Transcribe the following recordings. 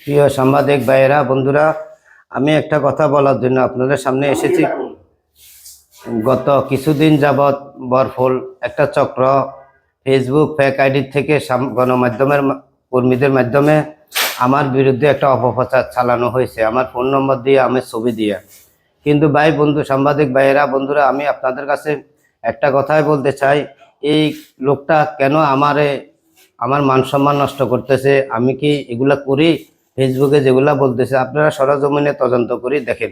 প্রিয় সাংবাদিক ভাইয়েরা, বন্ধুরা, আমি একটা কথা বলার জন্য আপনাদের সামনে এসেছি। গত কিছুদিন যাবৎ বরফুল একটা চক্র ফেসবুক ফেক আইডি থেকে গণমাধ্যমের কর্মীদের মাধ্যমে আমার বিরুদ্ধে একটা অপপ্রচার চালানো হয়েছে, আমার ফোন নম্বর দিয়ে, আমার ছবি দিয়ে। কিন্তু ভাই, বন্ধু, সাংবাদিক ভাইয়েরা, বন্ধুরা, আমি আপনাদের কাছে একটা কথাই বলতে চাই, এই লোকটা কেন আমার মান সম্মান নষ্ট করতেছে? আমি কি এগুলা করি? ফেসবুকে যেগুলা বলতেছে আপনারা সরজমিনে তদন্ত করি দেখেন।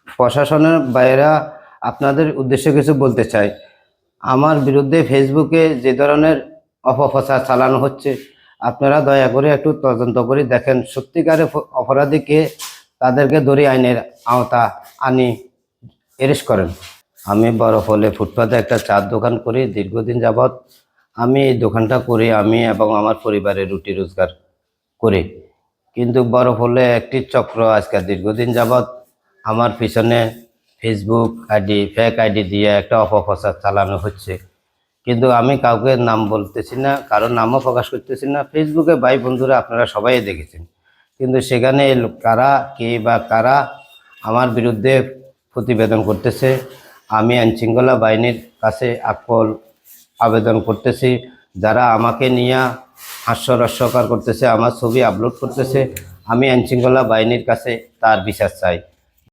প্রশাসনের বাইরা আপনাদের উদ্দেশ্যে কিছু বলতে চাই। আমার বিরুদ্ধে ফেসবুকে যে ধরনের অপপ্রচার চালানো হচ্ছে, আপনারা দয়া করে একটু তদন্ত করে দেখেন সত্যিকারের অপরাধীকে, তাদেরকে ধরে আইনের আওতা আনি অ্যারেস্ট করেন। আমি বরফলে ফুটপাতে একটা চার দোকান করি দীর্ঘদিন যাবৎ। আমি এই দোকানটা করি আমি এবং আমার পরিবারের রুটি রোজগার করি। কিন্তু বরফলে একটি চক্র আজকে দীর্ঘদিন যাবৎ আমার পিছনে ফেসবুক আইডি, ফেক আইডি দিয়ে একটা অপপ্রচার চালানো হচ্ছে। কিন্তু আমি কাউকে নাম বলতেছি না, কারোর নামও প্রকাশ করতেছি না। ফেসবুকে ভাই বন্ধুরা আপনারা সবাই দেখেছেন, কিন্তু সেখানে কারা কে বা কারা আমার বিরুদ্ধে প্রতিবেদন করতেছে, আমি আইনশৃঙ্খলা বাহিনীর কাছে আবেদন করতেছি। যারা আমাকে নিয়ে হাস্যরস্যকর করতেছে, আমার ছবি আপলোড করতেছে, আমি আইনশৃঙ্খলা বাহিনীর কাছে তার বিচার চাই।